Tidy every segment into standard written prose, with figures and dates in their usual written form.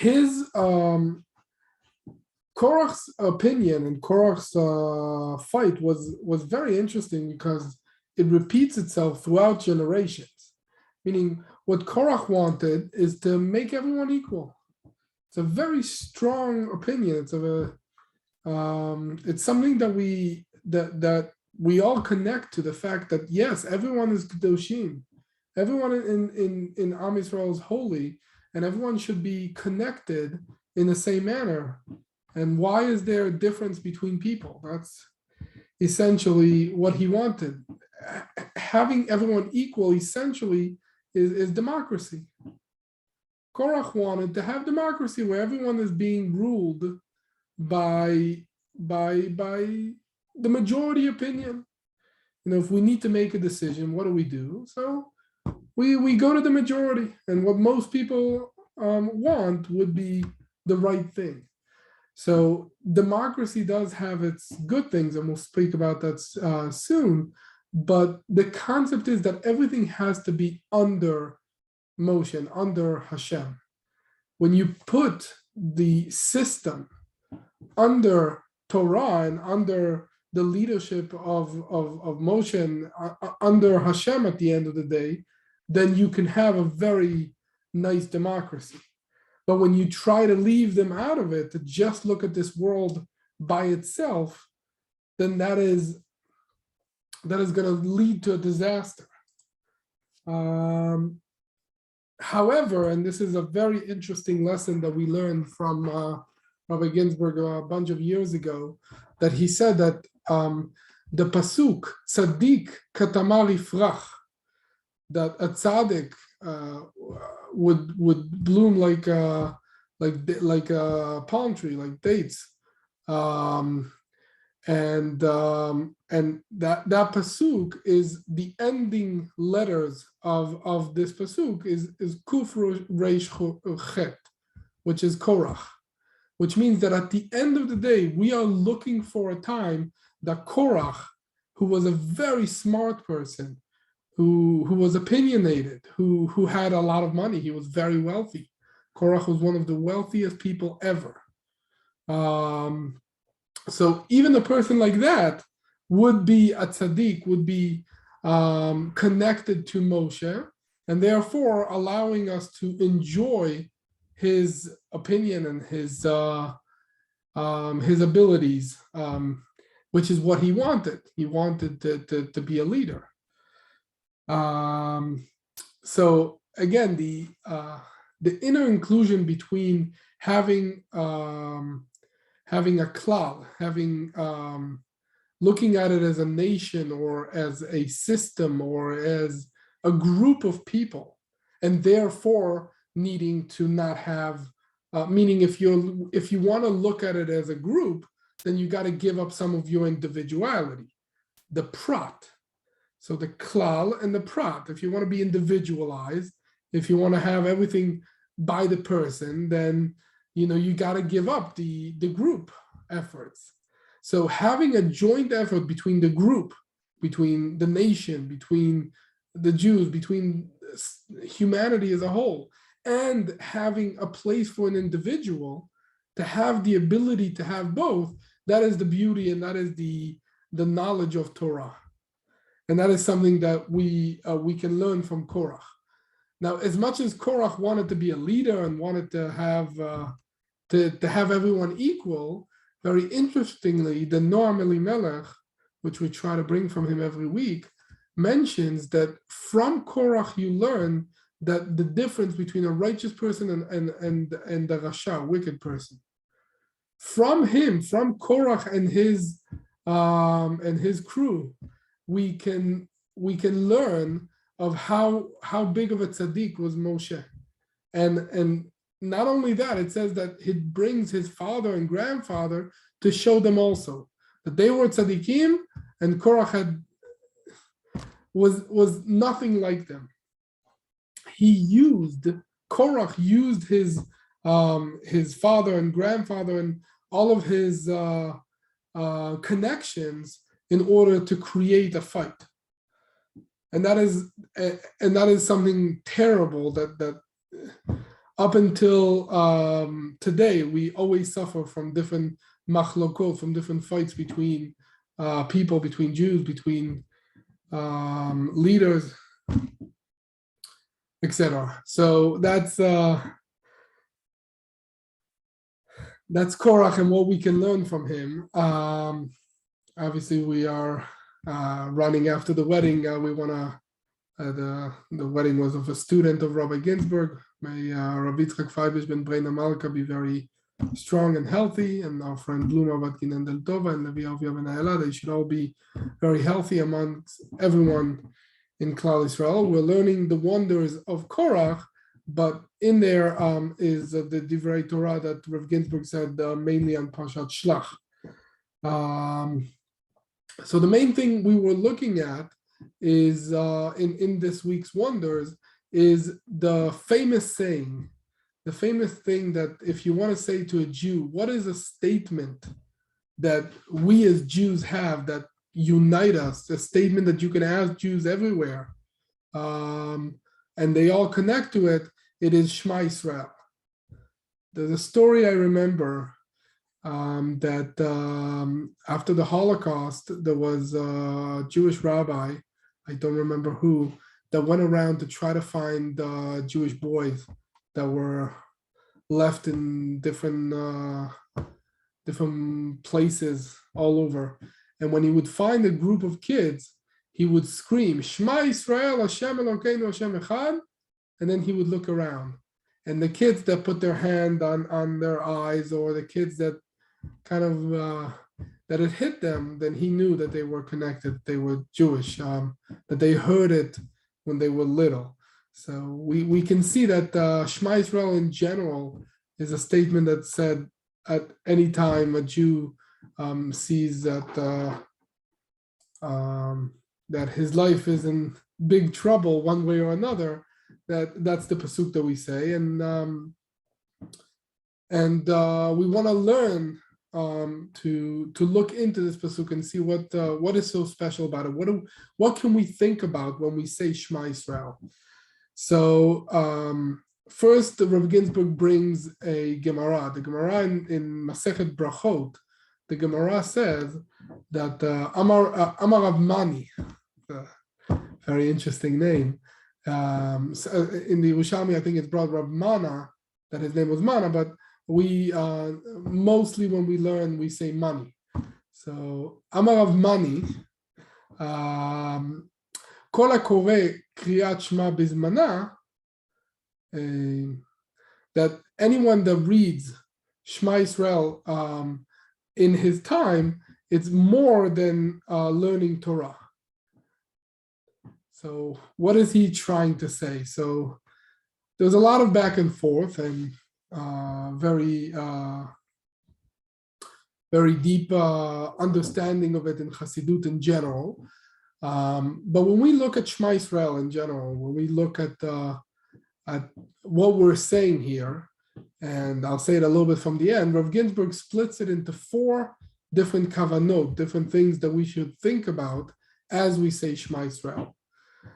his Korach's opinion and Korach's fight was very interesting because it repeats itself throughout generations. Meaning, what Korach wanted is to make everyone equal. It's a very strong opinion. It's something that we all connect to the fact that yes, everyone is kedoshim, everyone in Am Yisrael is holy, and everyone should be connected in the same manner. And why is there a difference between people? That's essentially what he wanted. Having everyone equal essentially is democracy. Korach wanted to have democracy where everyone is being ruled by the majority opinion. If we need to make a decision, what do? So we go to the majority, and what most people want would be the right thing. So democracy does have its good things, and we'll speak about that soon. But the concept is that everything has to be under motion, under Hashem. When you put the system under Torah and under the leadership of motion, under Hashem at the end of the day, then you can have a very nice democracy. But when you try to leave them out of it, to just look at this world by itself, then that is going to lead to a disaster. However, and this is a very interesting lesson that we learned from Rabbi Ginsburg a bunch of years ago, that he said that the pasuk tzaddik katamar ifrach, that a tzaddik would bloom like a palm tree, like dates, and that pasuk is the ending letters of this pasuk is kuf reish chet, which is Korach, which means that at the end of the day we are looking for a time that Korach, who was a very smart person, who was opinionated, who had a lot of money, he was very wealthy. Korach was one of the wealthiest people ever. So even a person like that would be a tzaddik, would be connected to Moshe, and therefore allowing us to enjoy his opinion and his abilities, which is what he wanted. He wanted to be a leader. So again, the inner inclusion between having a klal, looking at it as a nation or as a system or as a group of people, and therefore needing to not have, meaning if you want to look at it as a group, then you got to give up some of your individuality, the prat. So the klal and the prat. If you want to be individualized, if you want to have everything by the person, then you got to give up the group efforts. So having a joint effort between the group, between the nation, between the Jews, between humanity as a whole, and having a place for an individual to have the ability to have both, that is the beauty and that is the knowledge of Torah. And that is something that we can learn from Korach. Now, as much as Korach wanted to be a leader and wanted to have everyone equal, very interestingly, the Noam Elimelech, which we try to bring from him every week, mentions that from Korach you learn that the difference between a righteous person and the Rasha, wicked person. From him, from Korach and his crew, we can learn of how big of a tzaddik was Moshe, and not only that, it says that he brings his father and grandfather to show them also that they were tzaddikim, and Korach was nothing like them. Korach used his father and grandfather and all of his connections in order to create a fight, and that is something terrible that up until today, we always suffer from different machlokot, from different fights between people, between Jews, between leaders, etc. So that's Korach and what we can learn from him. Obviously, we are running after the wedding. We want to. The wedding was of a student of Rabbi Ginsburg. May Rabbi Elimelech Weisblum Breina Malka be very strong and healthy, and our friend Bluma Batkin and Del Tova and Levi Avia Ben Ayala, they should all be very healthy amongst everyone in Klal Yisrael. We're learning the wonders of Korach, but in there is the Divrei Torah that Rav Ginsburg said mainly on Parshat Shlach. So the main thing we were looking at is in this week's wonders is the famous saying, the famous thing that if you want to say to a Jew, what is a statement that we as Jews have that unite us, a statement that you can ask Jews everywhere, and they all connect to it, it is Shema Yisrael. There's a story I remember that after the Holocaust, there was a Jewish rabbi, I don't remember who, that went around to try to find Jewish boys that were left in different places all over. And when he would find a group of kids, he would scream, Shema Yisrael, Hashem Elokeinu, Hashem Echad, and then he would look around. And the kids that put their hand on their eyes, or the kids that kind of that it hit them, then he knew that they were connected, they were Jewish, that they heard it when they were little. So we can see that Shema Yisrael in general is a statement that said at any time a Jew sees that that his life is in big trouble one way or another, that's the pasuk that we say, and we want to learn to look into this pasuk and see what is so special about it. What can we think about when we say Shema Yisrael? So first, Rabbi Ginsburg brings a Gemara. The Gemara in Masechet Brachot, the Gemara says that Amar Rav Mani, very interesting name. So in the Yerushalmi, I think it's brought Rav Mana, that his name was Mana, but we mostly when we learn, we say Mani. So Amar Rav Mani, Kol HaKoreh Kriyat Shema Bizmana, that anyone that reads Shema Yisrael in his time, it's more than learning Torah. So what is he trying to say? So there's a lot of back and forth and very deep understanding of it in Chassidut in general. But when we look at Shema Yisrael in general, when we look at what we're saying here, and I'll say it a little bit from the end, Rav Ginsburg splits it into 4 different kavanot, different things that we should think about as we say Shema Yisrael.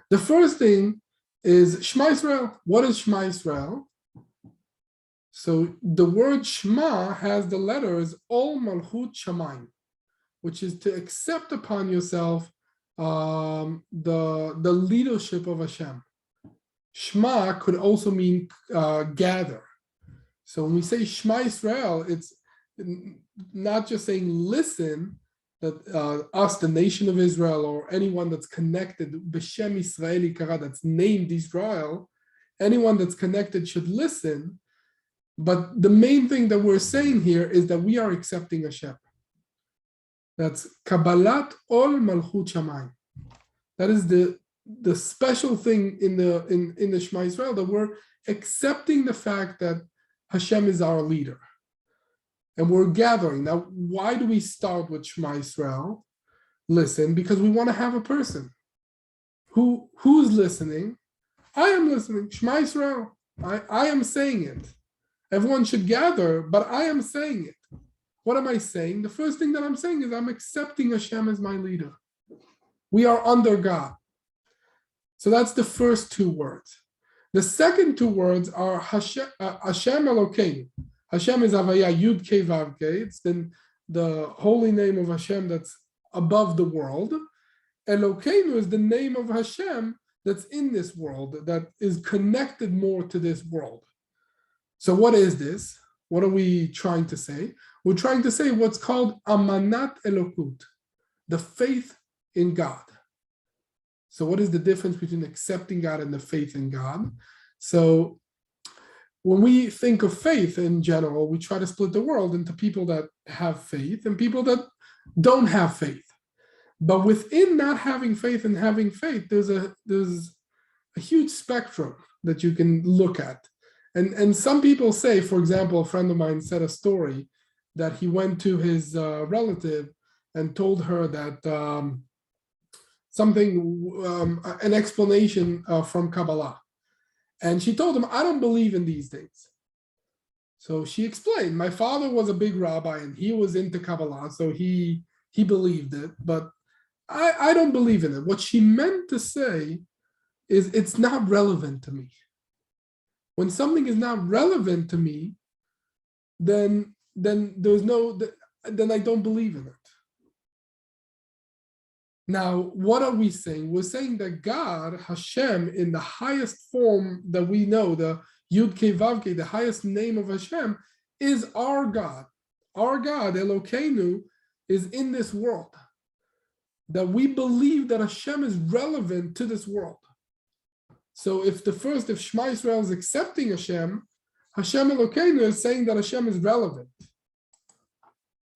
The first thing is Shema Yisrael. What is Shema Yisrael? So the word Shema has the letters Ol Malchut Shamayim, which is to accept upon yourself the leadership of Hashem. Shema could also mean gather. So when we say Shema Yisrael, it's not just saying listen, that us, the nation of Israel, or anyone that's connected, B'Shem Yisraeli Kara, that's named Israel, anyone that's connected should listen. But the main thing that we're saying here is that we are accepting Hashem. That's Kabbalat Ol Malchut Shamayim. That is the special thing in the Shema Yisrael, that we're accepting the fact that Hashem is our leader. And we're gathering. Now, why do we start with Shema Yisrael? Listen, because we want to have a person. Who's listening? I am listening. Shema Yisrael. I am saying it. Everyone should gather, but I am saying it. What am I saying? The first thing that I'm saying is I'm accepting Hashem as my leader. We are under God. So that's the first 2 words. The second two words are Hashem Elokeinu. Hashem is Havaya Yud Kei Vav Kei. It's then the holy name of Hashem that's above the world. Elokeinu is the name of Hashem that's in this world, that is connected more to this world. So what is this? What are we trying to say? We're trying to say what's called Amanat Elokut, the faith in God. So what is the difference between accepting God and the faith in God? So when we think of faith in general, we try to split the world into people that have faith and people that don't have faith. But within not having faith and having faith, there's a huge spectrum that you can look at. And some people say, for example, a friend of mine said a story that he went to his relative and told her that an explanation from Kabbalah. And she told him, I don't believe in these things. So she explained, my father was a big rabbi and he was into Kabbalah, so he believed it, but I don't believe in it. What she meant to say is it's not relevant to me. When something is not relevant to me, then I don't believe in it. Now, what are we saying? We're saying that God, Hashem, in the highest form that we know, the Yud Kei Vav Kei, the highest name of Hashem, is our God. Our God, Elokeinu, is in this world. That we believe that Hashem is relevant to this world. So if Shema Yisrael is accepting Hashem, Hashem Elokeinu is saying that Hashem is relevant.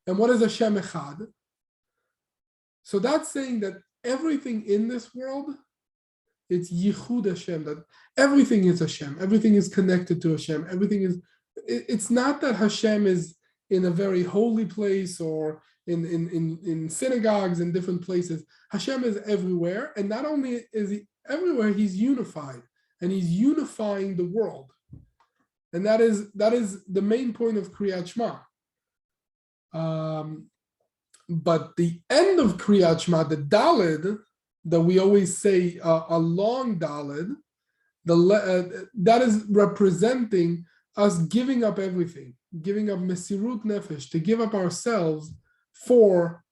And what is Hashem Echad? So that's saying that everything in this world, it's Yichud Hashem, that everything is Hashem, everything is connected to Hashem, it's not that Hashem is in a very holy place or in synagogues and different places. Hashem is everywhere, and not only is he everywhere, he's unified, and he's unifying the world. And that is the main point of Kriyat Shema. But the end of Kriyat Shema, the Daled, that we always say a long Daled, that is representing us giving up everything, giving up Mesirut Nefesh, to give up ourselves for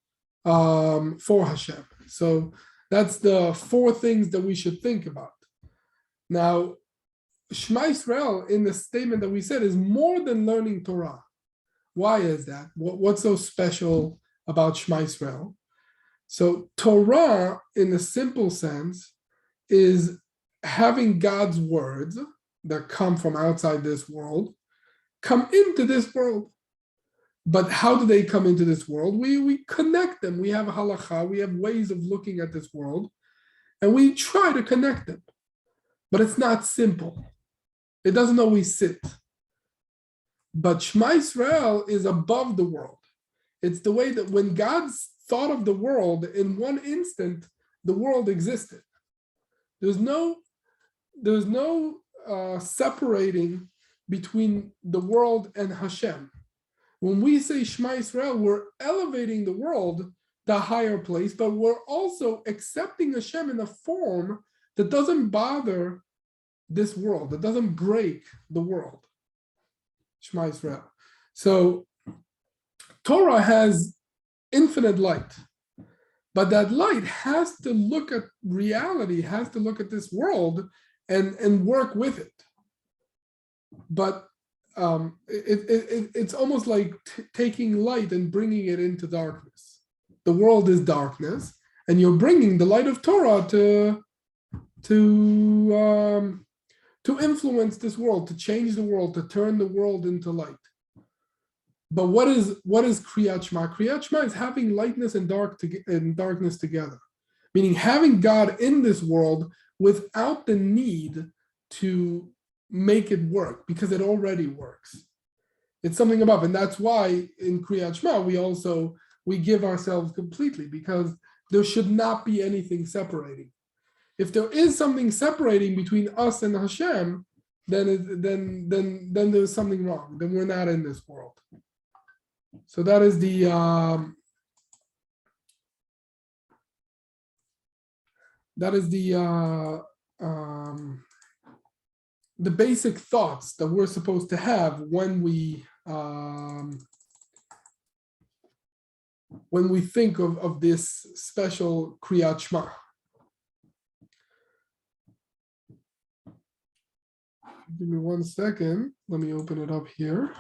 Hashem. So that's the four things that we should think about. Now, Shema Yisrael, in the statement that we said, is more than learning Torah. Why is that? What's so special about Shema Yisrael? So Torah, in a simple sense, is having God's words that come from outside this world come into this world. But how do they come into this world? We connect them. We have halacha. We have ways of looking at this world, and we try to connect them. But it's not simple. It doesn't always sit. But Shema Yisrael is above the world. It's the way that when God thought of the world, in one instant, the world existed. There's no separating between the world and Hashem. When we say Shema Yisrael, we're elevating the world to a higher place, but we're also accepting Hashem in a form that doesn't bother this world, that doesn't break the world. Shema Yisrael. So Torah has infinite light, but that light has to look at reality, has to look at this world and work with it. But it's almost like taking light and bringing it into darkness. The world is darkness, and you're bringing the light of Torah to influence this world, to change the world, to turn the world into light. But what is Kriyat Shema? Kriyat Shema is having lightness and darkness together, meaning having God in this world without the need to make it work, because it already works. It's something above, and that's why in Kriyat Shema we give ourselves completely, because there should not be anything separating. If there is something separating between us and Hashem, then there's something wrong. Then we're not in this world. So that is the basic thoughts that we're supposed to have when we think of this special Kriyat Shema. Give me 1 second. Let me open it up here.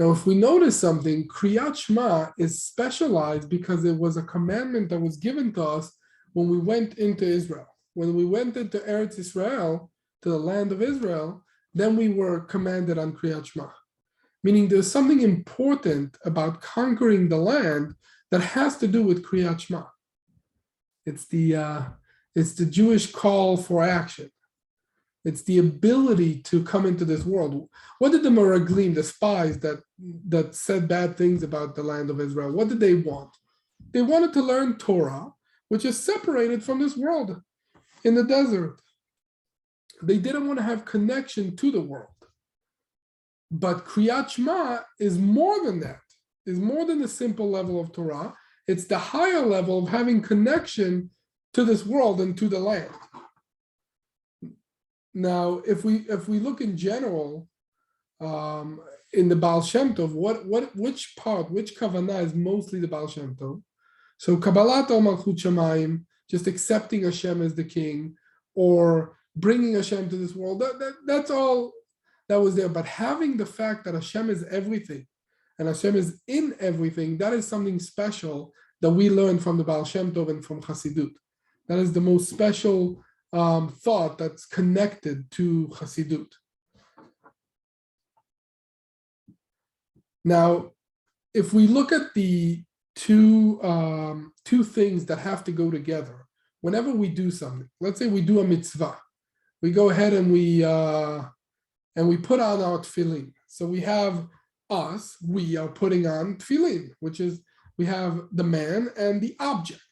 Now, if we notice something, Kriyat Shema is specialized because it was a commandment that was given to us when we went into Israel. When we went into Eretz Israel, to the land of Israel, then we were commanded on Kriyat Shema. Meaning there's something important about conquering the land that has to do with Kriyat Shema. It's the Jewish call for action. It's the ability to come into this world. What did the Meraglim, the spies that said bad things about the land of Israel, what did they want? They wanted to learn Torah, which is separated from this world in the desert. They didn't want to have connection to the world. But Kriyat Shema is more than that. Is more than the simple level of Torah. It's the higher level of having connection to this world and to the land. Now, if we look in general, in the Baal Shem Tov, which kavanah is mostly the Baal Shem Tov? So Kabbalat al Malchut Shamayim, just accepting Hashem as the king, or bringing Hashem to this world. That's all that was there. But having the fact that Hashem is everything, and Hashem is in everything, that is something special that we learn from the Baal Shem Tov and from Chassidut. That is the most special thought that's connected to Chassidut. Now, if we look at the two things that have to go together, whenever we do something, let's say we do a mitzvah, we go ahead and we put on our tefillin. So we are putting on tefillin, which is we have the man and the object.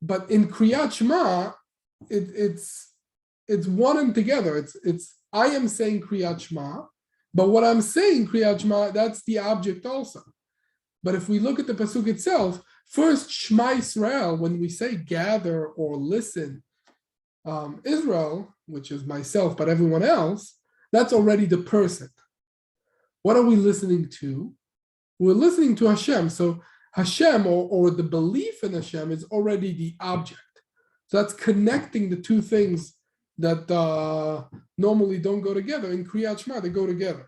But in Kriyat Shema, it's one and together. It's I am saying Kriyat Shema, but what I'm saying Kriyat Shema, that's the object also. But if we look at the pasuk itself, first Shema Yisrael, when we say gather or listen, Israel, which is myself, but everyone else, that's already the person. What are we listening to? We're listening to Hashem. So Hashem or the belief in Hashem is already the object. So that's connecting the two things that normally don't go together. In Kriyat Shema, they go together.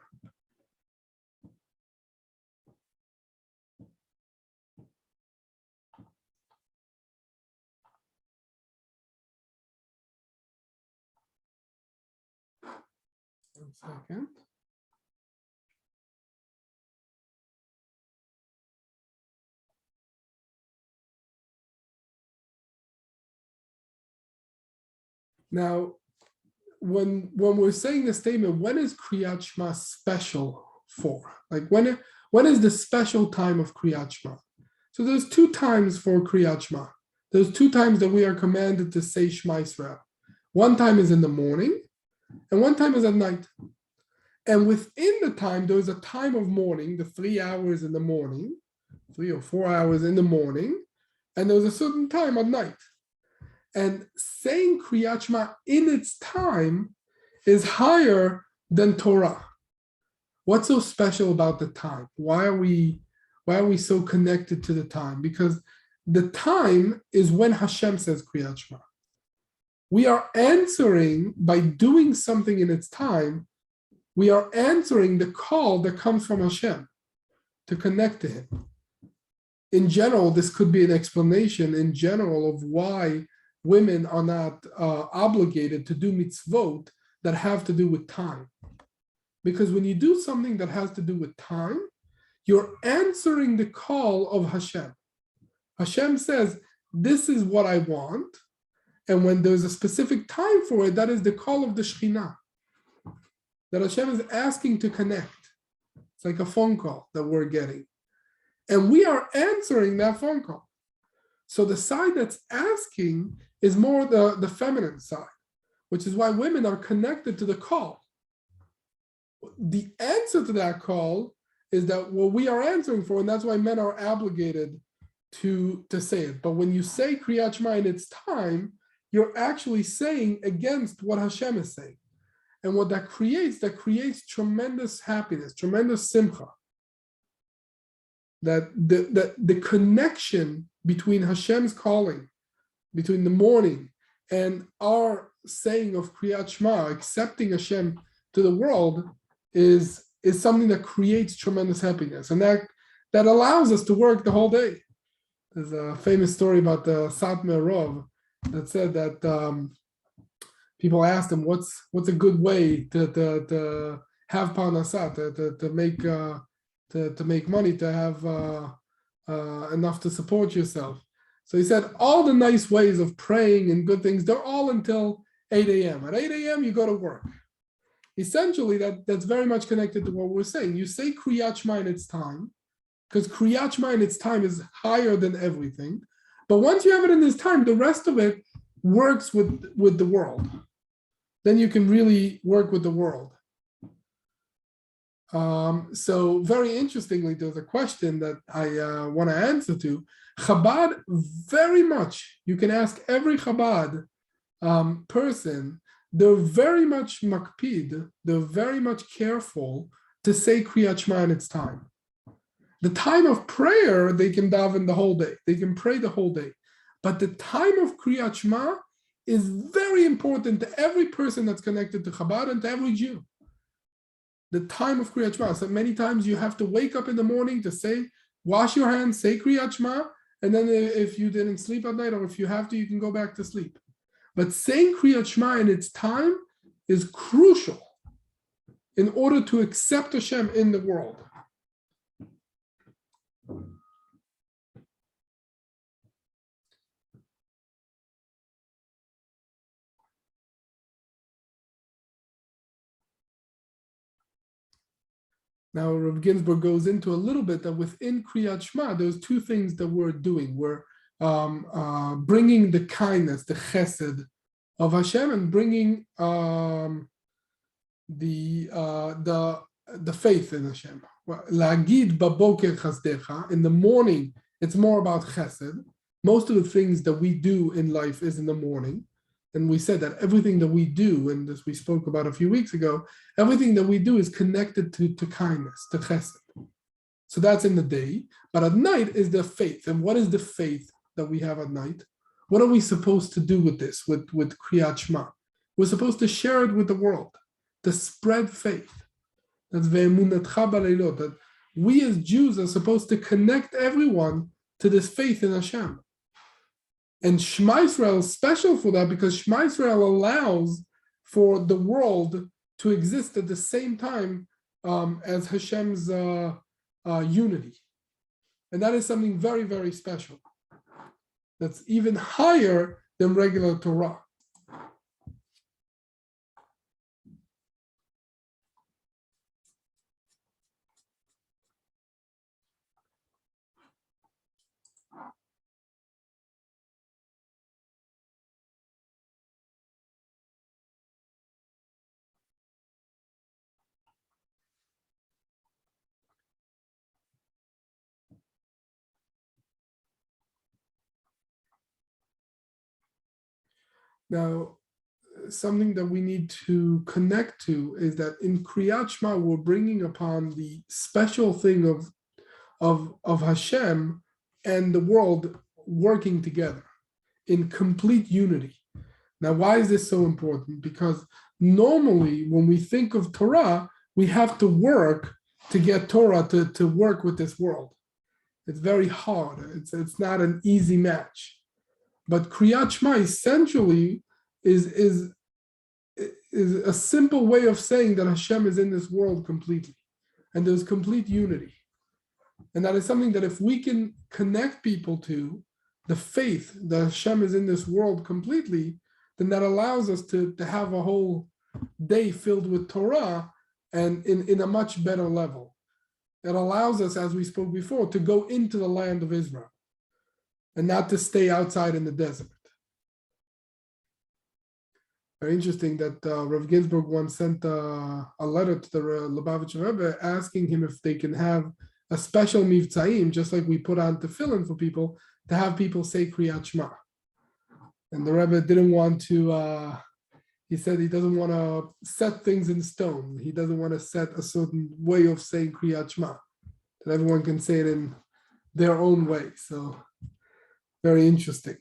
One second. Now, when we're saying the statement, when is Kriyat Shema special for? Like when is the special time of Kriyat Shema? So there's two times for Kriyat Shema. There's two times that we are commanded to say Shema Yisrael. One time is in the morning, and one time is at night. And within the time, there's a time of morning, the 3 hours in the morning, 3 or 4 hours in the morning, and there's a certain time at night. And saying Kriyat Shema in its time is higher than Torah. What's so special about the time? Why are we so connected to the time? Because the time is when Hashem says Kriyat Shema. We are answering by doing something in its time. We are answering the call that comes from Hashem to connect to Him. In general, this could be an explanation in general of why women are not obligated to do mitzvot that have to do with time. Because when you do something that has to do with time, you're answering the call of Hashem. Hashem says, this is what I want. And when there's a specific time for it, that is the call of the Shekhinah. That Hashem is asking to connect. It's like a phone call that we're getting. And we are answering that phone call. So the side that's asking is more the feminine side, which is why women are connected to the call. The answer to that call is that what we are answering for, and that's why men are obligated to say it. But when you say Kriyat Shema in its time, you're actually saying against what Hashem is saying. And what that creates tremendous happiness, tremendous simcha. That the connection between Hashem's calling, between the morning and our saying of Kriyat Shema, accepting Hashem to the world, is something that creates tremendous happiness. And that allows us to work the whole day. There's a famous story about the Satmar Rov that said that people asked him, what's a good way to have parnasah, to make money, to have enough to support yourself. So he said, all the nice ways of praying and good things, they're all until 8 a.m. At 8 a.m., you go to work. Essentially, that's very much connected to what we're saying. You say Kriyat Shema in its time, because Kriyat Shema in its time is higher than everything. But once you have it in this time, the rest of it works with the world. Then you can really work with the world. So very interestingly, there's a question that I want to answer to. Chabad, very much, you can ask every Chabad person, they're very much makpid, they're very much careful to say Kriyat Shema in its time. The time of prayer, they can daven the whole day. They can pray the whole day. But the time of Kriyat Shema is very important to every person that's connected to Chabad and to every Jew. The time of Kriyat Shema. So many times you have to wake up in the morning to say, wash your hands, say Kriyat Shema, and then if you didn't sleep at night or if you have to, you can go back to sleep. But saying Kriyat Shema in its time is crucial in order to accept Hashem in the world. Now, Rav Ginsburg goes into a little bit that within Kriyat Shema, there's two things that we're doing. We're bringing the kindness, the chesed of Hashem, and bringing the faith in Hashem. La'agid baboker chasdecha. In the morning, it's more about chesed. Most of the things that we do in life is in the morning. And we said that everything that we do, and as we spoke about a few weeks ago, everything that we do is connected to kindness, to chesed. So that's in the day. But at night is the faith. And what is the faith that we have at night? What are we supposed to do with this, with Kriyat Shema? We're supposed to share it with the world, to spread faith. That's ve'emunatcha baleilot, that we as Jews are supposed to connect everyone to this faith in Hashem. And Shema Yisrael is special for that because Shema Yisrael allows for the world to exist at the same time as Hashem's unity. And that is something very, very special. That's even higher than regular Torah. Now, something that we need to connect to is that in Kriyat Shema, we're bringing upon the special thing of Hashem and the world working together in complete unity. Now, why is this so important? Because normally when we think of Torah, we have to work to get Torah to work with this world. It's very hard. It's not an easy match. But Kriyat Shema essentially is a simple way of saying that Hashem is in this world completely. And there's complete unity. And that is something that if we can connect people to the faith that Hashem is in this world completely, then that allows us to have a whole day filled with Torah and in a much better level. It allows us, as we spoke before, to go into the land of Israel and not to stay outside in the desert. Very interesting that Rav Ginsburg once sent a letter to the Lubavitcher Rebbe asking him if they can have a special mivtzaim, just like we put on tefillin for people, to have people say Kriyat Shema. And the Rebbe didn't want to, he said he doesn't want to set things in stone. He doesn't want to set a certain way of saying Kriyat Shema, that everyone can say it in their own way. So very interesting.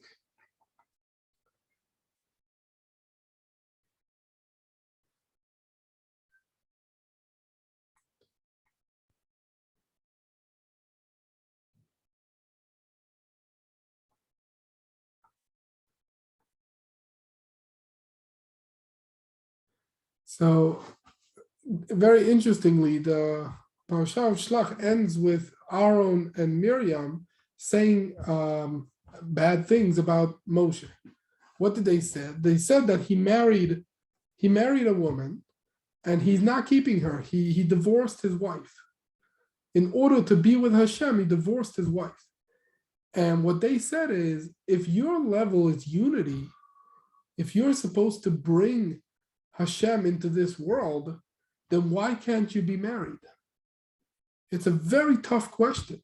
So very interestingly, the Parasha of Shlach ends with Aaron and Miriam saying bad things about Moshe. What did they say? They said that he married a woman and he's not keeping her. He divorced his wife. In order to be with Hashem, he divorced his wife. And what they said is, if your level is unity, if you're supposed to bring Hashem into this world, then why can't you be married? It's a very tough question.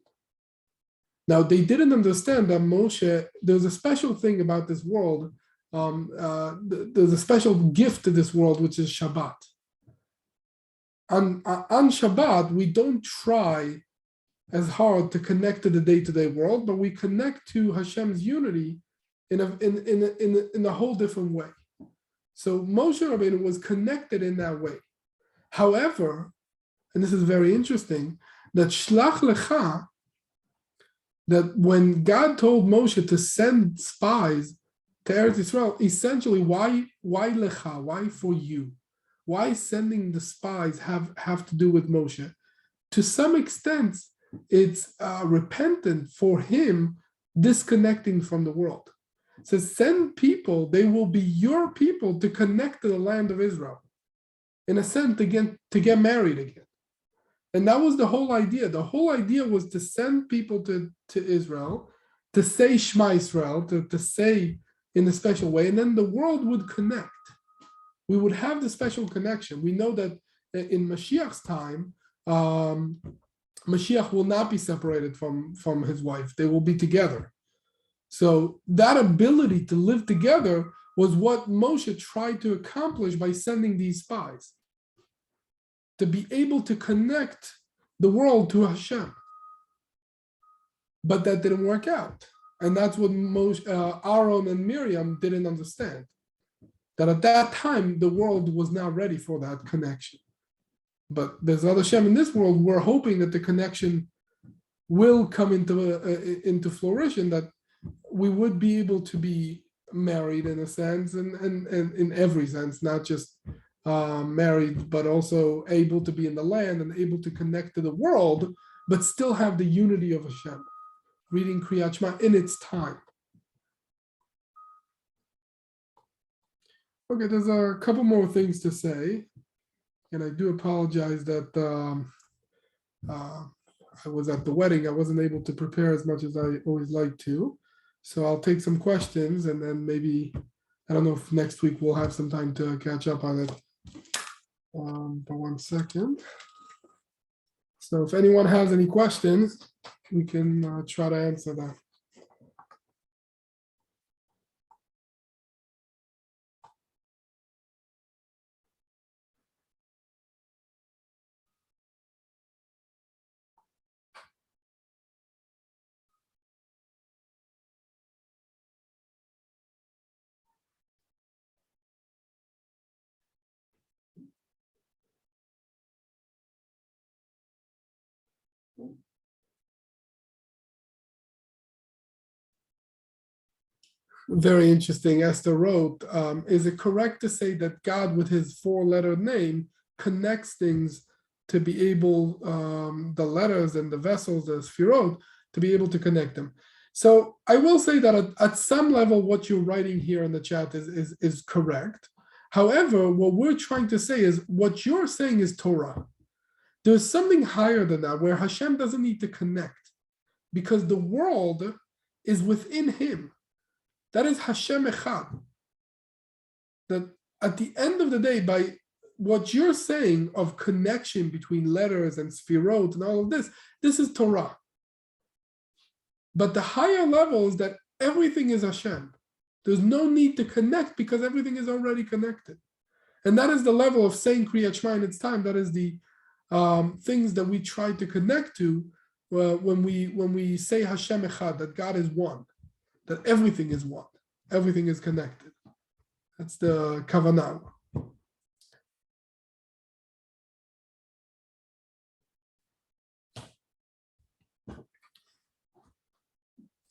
Now, they didn't understand that Moshe, there's a special thing about this world. There's a special gift to this world, which is Shabbat. On Shabbat, we don't try as hard to connect to the day-to-day world, but we connect to Hashem's unity in a whole different way. So Moshe Rabbeinu was connected in that way. However, and this is very interesting, that Shlach Lecha, that when God told Moshe to send spies to Eretz Yisrael, essentially, why Lecha? Why for you? Why sending the spies have to do with Moshe? To some extent, it's repentant for him disconnecting from the world. It says, send people, they will be your people to connect to the land of Israel. In a sense, to get married again. And that was the whole idea. The whole idea was to send people to Israel, to say Shema Yisrael, to say in a special way, and then the world would connect. We would have the special connection. We know that in Mashiach's time, Mashiach will not be separated from his wife. They will be together. So that ability to live together was what Moshe tried to accomplish by sending these spies, to be able to connect the world to Hashem. But that didn't work out. And that's what Aaron and Miriam didn't understand. That at that time, the world was not ready for that connection. But there's other Hashem in this world, we're hoping that the connection will come into flourishing, that we would be able to be married in a sense, and in every sense, not just married, but also able to be in the land and able to connect to the world, but still have the unity of Hashem, reading Kriyat Shema in its time. Okay, there's a couple more things to say, and I do apologize that I was at the wedding. I wasn't able to prepare as much as I always like to. So I'll take some questions, and then maybe, I don't know if next week we'll have some time to catch up on it. But 1 second. So if anyone has any questions, we can try to answer that. Very interesting. Esther wrote, is it correct to say that God, with his 4-letter name, connects things to be able, the letters and the vessels, the sphirot, to be able to connect them? So I will say that at some level, what you're writing here in the chat is correct. However, what we're trying to say is what you're saying is Torah. There's something higher than that, where Hashem doesn't need to connect, because the world is within him. That is Hashem Echad. That at the end of the day, by what you're saying of connection between letters and sfirot and all of this is Torah. But the higher level is that everything is Hashem. There's no need to connect because everything is already connected. And that is the level of saying Kriyat Shema in its time. That is the things that we try to connect to when we say Hashem Echad, that God is one, that everything is one, everything is connected. That's the kavanah.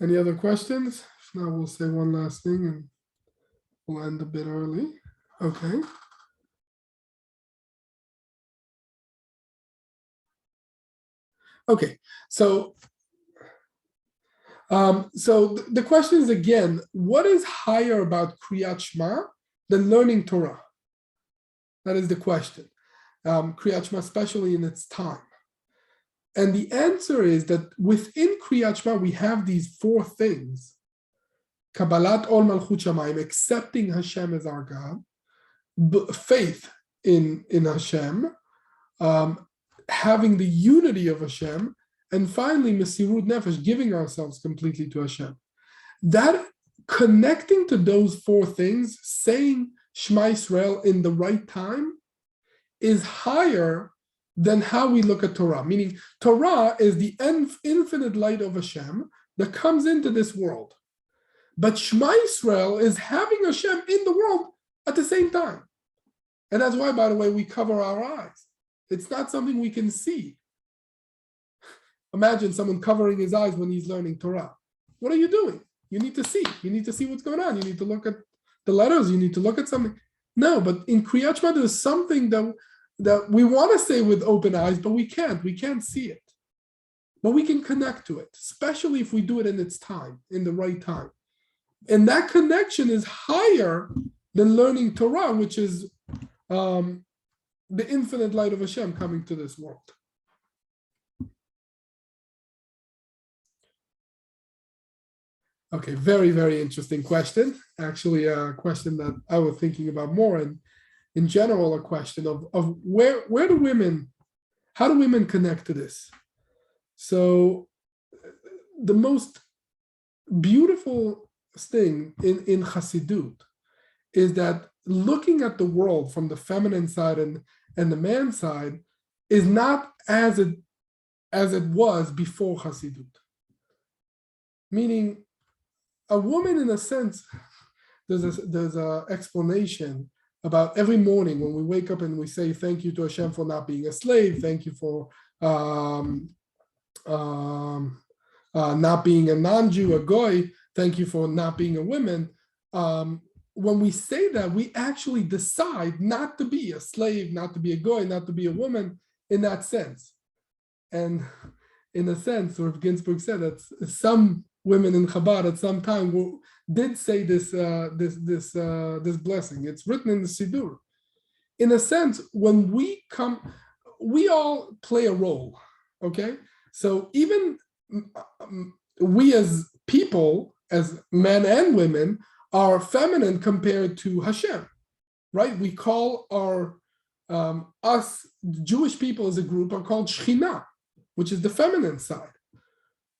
Any other questions? If not, we'll say one last thing and we'll end a bit early. Okay. Okay, so the question is again, what is higher about Kriyat Shema than learning Torah? That is the question. Kriyat Shema, especially in its time. And the answer is that within Kriyat Shema, we have these four things. Kabbalat Ol Malchut Shamayim, accepting Hashem as our God. Faith in Hashem. Having the unity of Hashem, and finally, Mesirut Nefesh, giving ourselves completely to Hashem. That connecting to those four things, saying Shema Yisrael in the right time, is higher than how we look at Torah. Meaning, Torah is the infinite light of Hashem that comes into this world. But Shema Yisrael is having Hashem in the world at the same time. And that's why, by the way, we cover our eyes. It's not something we can see. Imagine someone covering his eyes when he's learning Torah. What are you doing? You need to see. You need to see what's going on. You need to look at the letters. You need to look at something. No, but in Kriyat Shema, there's something that we want to say with open eyes, but we can't. We can't see it. But we can connect to it, especially if we do it in its time, in the right time. And that connection is higher than learning Torah, which is the infinite light of Hashem coming to this world. Okay, very, very interesting question. Actually, a question that I was thinking about more, and in general, a question of where do women, how do women connect to this? So the most beautiful thing in Chassidut is that looking at the world from the feminine side and the man's side is not as it was before Chassidut. Meaning, a woman, in a sense, there's a explanation about every morning when we wake up and we say thank you to Hashem for not being a slave, thank you for not being a non-Jew, a goy, thank you for not being a woman. When we say that, we actually decide not to be a slave, not to be a goy, not to be a woman in that sense. And in a sense, Rav Ginsburg said that some women in Chabad at some time did say this blessing. It's written in the Siddur. In a sense, when we come, we all play a role, okay? So even we as people, as men and women, are feminine compared to Hashem, right? We call us Jewish people as a group are called Shechina, which is the feminine side.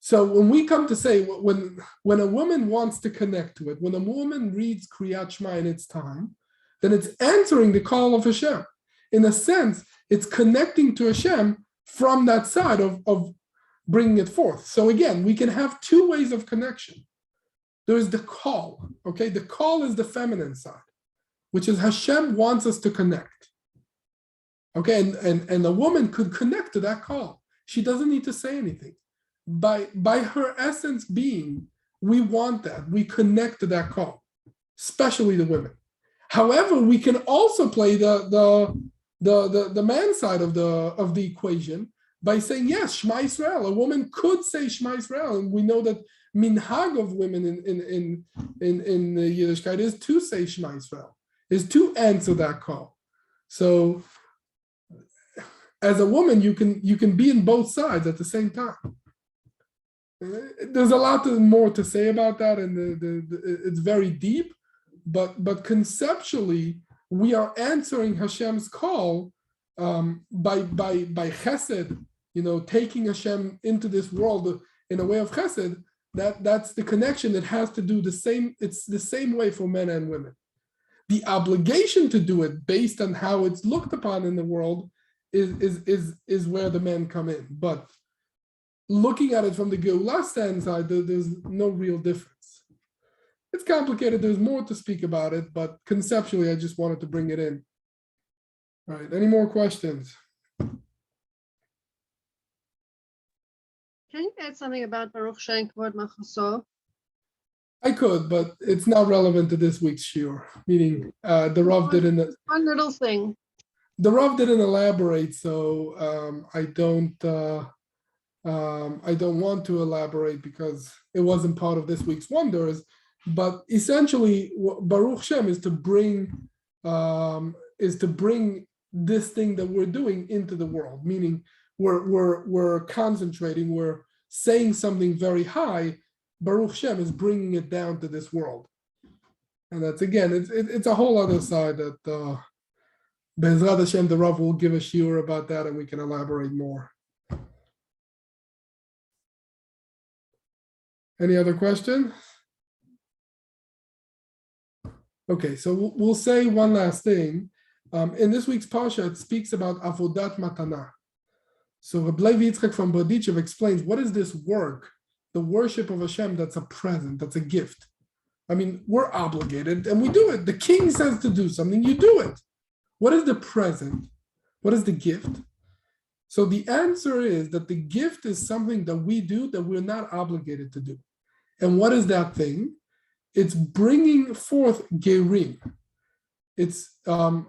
So when we come to say, when a woman wants to connect to it, when a woman reads Kriyat Shema in its time, then it's answering the call of Hashem. In a sense, it's connecting to Hashem from that side of bringing it forth. So again, we can have two ways of connection. There is the call, okay? The call is the feminine side, which is Hashem wants us to connect. Okay, and a woman could connect to that call. She doesn't need to say anything. By her essence being, we want that. We connect to that call, especially the women. However, we can also play the man side of the equation by saying, yes, Shema Yisrael. A woman could say Shema Yisrael, and we know that minhag of women in Yiddishkeit is to say Shema Yisrael, is to answer that call. So, as a woman, you can be in both sides at the same time. There's a lot more to say about that, and it's very deep. But conceptually, we are answering Hashem's call by chesed, taking Hashem into this world in a way of chesed. That's the connection that has to do the same. It's the same way for men and women. The obligation to do it based on how it's looked upon in the world is where the men come in. But looking at it from the Geulah stand side, there's no real difference. It's complicated. There's more to speak about it, but conceptually, I just wanted to bring it in. All right. Any more questions? Can you add something about Baruch Shem Kvod Machaso? I could, but it's not relevant to this week's shiur. Meaning, the Rav didn't. One little thing. The Rav didn't elaborate, so I don't want to elaborate because it wasn't part of this week's wonders. But essentially, Baruch Shem is to bring this thing that we're doing into the world. Meaning, we're concentrating, we're saying something very high. Baruch Shem is bringing it down to this world, and that's again, it's a whole other side that Be'ezrat Hashem, the Rav will give a shiur about that, and we can elaborate more. Any other question? Okay, so we'll say one last thing. In this week's parsha, it speaks about avodat matana. So Rabbi Elimelech from Berditchev explains what is this work. The worship of Hashem, that's a present, that's a gift. I mean, we're obligated and we do it. The king says to do something, you do it. What is the present? What is the gift? So the answer is that the gift is something that we do that we're not obligated to do. And what is that thing? It's bringing forth gerim. It's Rabbi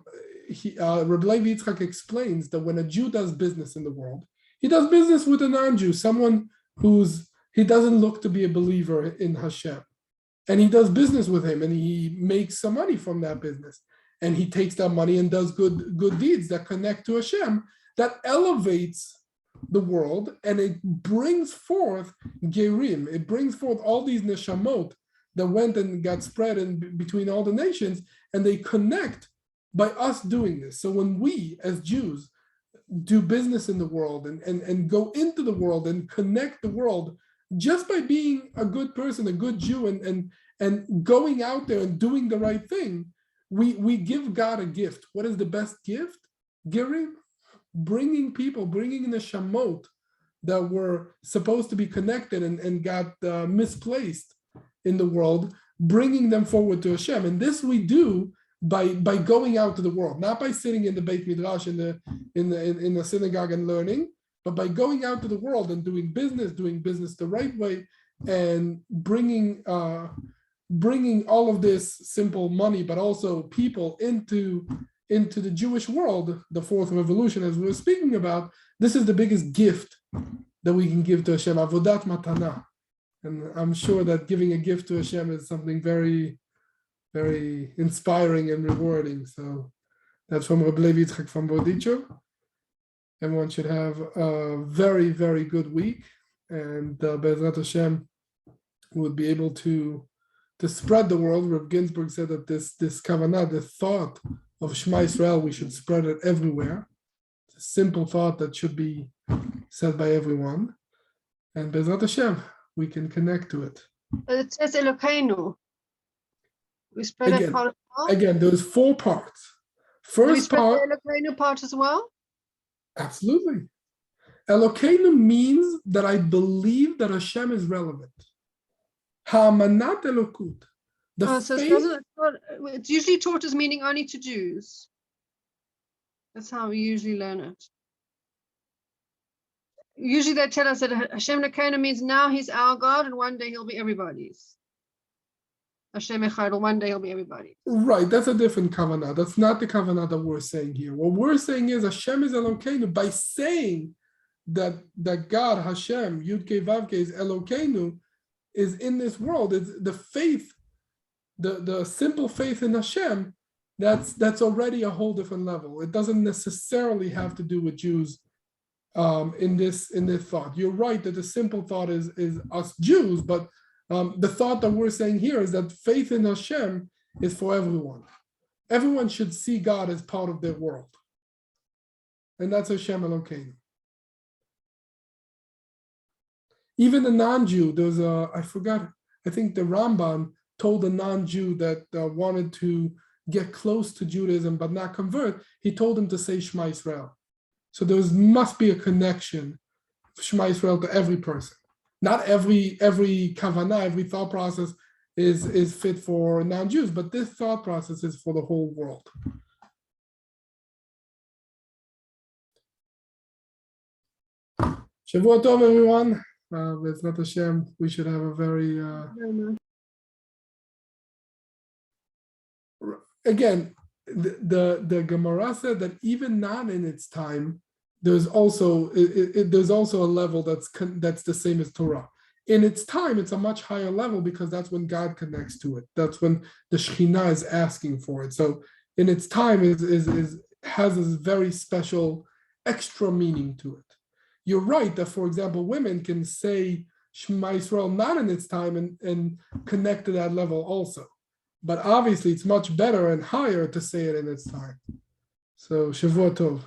Elimelech explains that when a Jew does business in the world, he does business with a non-Jew, someone he doesn't look to be a believer in Hashem. And he does business with him and he makes some money from that business. And he takes that money and does good deeds that connect to Hashem, that elevates the world, and it brings forth gerim. It brings forth all these neshamot that went and got spread in between all the nations, and they connect by us doing this. So when we as Jews do business in the world and go into the world and connect the world just by being a good person, a good Jew, and going out there and doing the right thing, we give God a gift. What is the best gift? Gerim, bringing in the shamot that were supposed to be connected and got misplaced in the world, bringing them forward to Hashem. And this we do by going out to the world, not by sitting in the Beit Midrash in the synagogue and learning, but by going out to the world and doing business the right way, and bringing all of this simple money, but also people into the Jewish world, the fourth revolution, as we were speaking about. This is the biggest gift that we can give to Hashem, avodat matana. And I'm sure that giving a gift to Hashem is something very, very inspiring and rewarding. So that's from Rabbi Elimelech from Berditchev. Everyone should have a very, very good week, and Be'ezrat Hashem would be able to spread the world. Reb Ginsburg said that this kavanah, the thought of Shema Yisrael, we should spread it everywhere. It's a simple thought that should be said by everyone, and Be'ezrat Hashem, we can connect to it. But it says Elokeinu. We spread it part as well? Again, there's 4 parts. First part, the Elokeinu part as well? Absolutely. Elokeinu means that I believe that Hashem is relevant. Ha'amanat Elokut. So it's usually taught as meaning only to Jews. That's how we usually learn it. Usually they tell us that Hashem Elokeinu means now he's our God and one day he'll be everybody's. Hashem Echad, one day he'll be everybody's. Right, that's a different kavanah. That's not the kavanah that we're saying here. What we're saying is Hashem is Elokeinu. By saying that God, Hashem, Yud Kei Vav Kei, is Elokeinu, is in this world. It's the faith, the simple faith in Hashem, that's already a whole different level. It doesn't necessarily have to do with Jews in this thought. You're right that the simple thought is us Jews, but the thought that we're saying here is that faith in Hashem is for everyone. everyone should see God as part of their world. And that's Hashem Elokeinu. Even a non-Jew, there's I think the Ramban told a non-Jew that wanted to get close to Judaism but not convert, he told him to say Shema Yisrael. So there must be a connection, Shema Yisrael, to every person. Not every kavanah, every thought process is fit for non-Jews, but this thought process is for the whole world. Shavua Tov, everyone. B'ezrat Hashem, we should have a very again, the Gemara said that even not in its time, there's also a level that's the same as Torah. In its time, it's a much higher level because that's when God connects to it. That's when the Shekhinah is asking for it. So in its time, has this very special extra meaning to it. You're right that, for example, women can say Shema Yisrael not in its time and connect to that level also. But obviously, it's much better and higher to say it in its time. So, Shavua Tov.